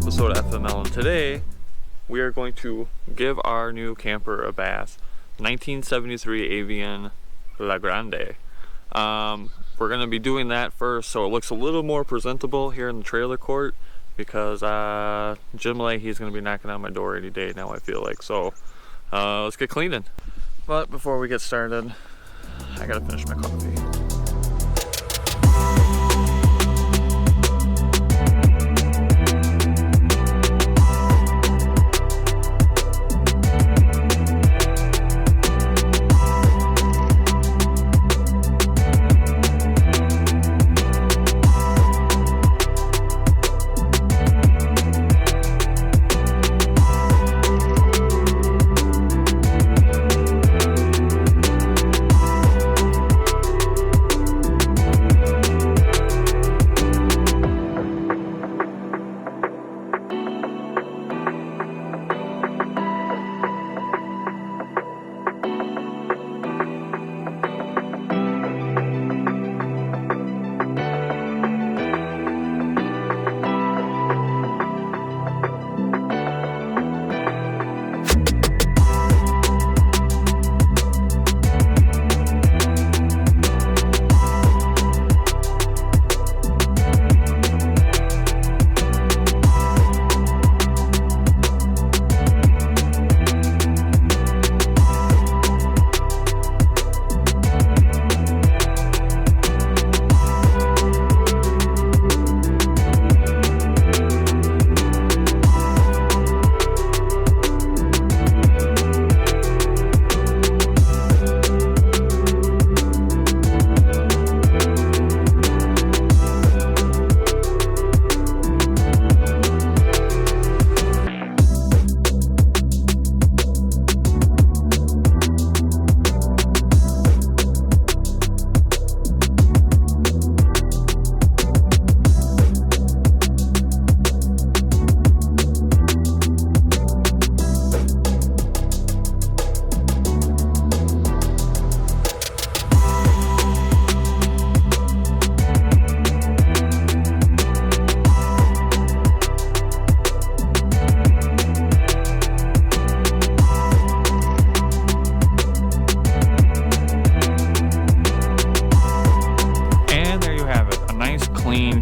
episode of FML, and today we are going to give our new camper a bath. 1973 Avion Grande. We're going to be doing that first so it looks a little more presentable here in the trailer court, because Jim Leahy's going to be knocking on my door any day now, I feel like. So let's get cleaning. But before we get started, I gotta finish my coffee.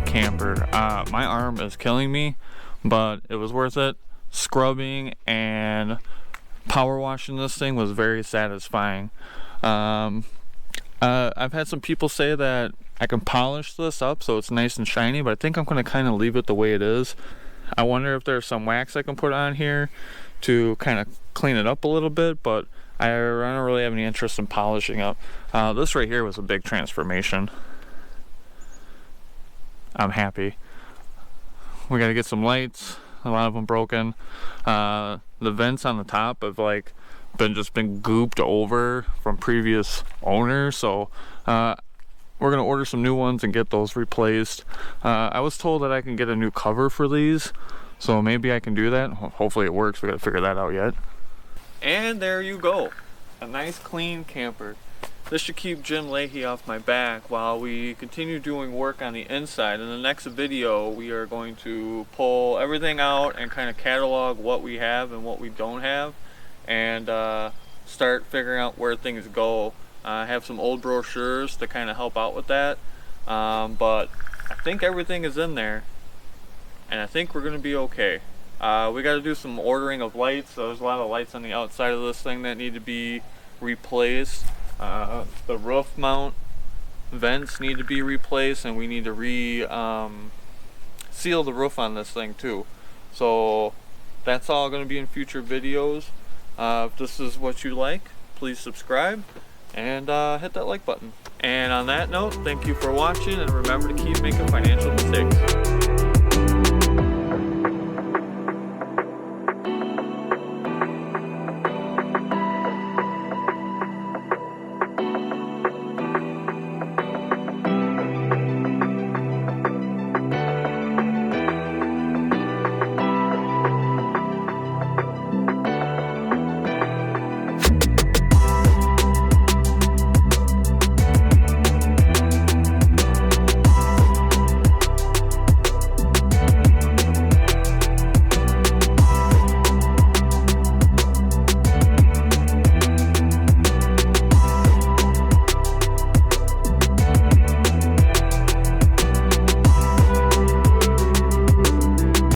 Camper. My arm is killing me, but it was worth it. Scrubbing and power washing this thing was very satisfying. I've had some people say that I can polish this up so it's nice and shiny, but I think I'm going to kind of leave it the way it is. I wonder if there's some wax I can put on here to kind of clean it up a little bit, but I don't really have any interest in polishing up. This right here was a big transformation. I'm happy. We gotta get some lights, a lot of them broken. The vents on the top have like been gooped over from previous owners, so we're gonna order some new ones and get those replaced. I was told that I can get a new cover for these, so maybe I can do that. Hopefully it works. We gotta figure that out yet. And there you go, a nice clean camper. This should keep Jim Leahy off my back while we continue doing work on the inside. In the next video, we are going to pull everything out and kind of catalog what we have and what we don't have, and start figuring out where things go. I have some old brochures to kind of help out with that, but I think everything is in there, and I think we're going to be okay. We got to do some ordering of lights. So there's a lot of lights on the outside of this thing that need to be replaced. The roof mount vents need to be replaced, and we need to seal the roof on this thing too. So that's all going to be in future videos. If this is what you like, please subscribe and hit that like button. And on that note, thank you for watching, and remember to keep making financial mistakes.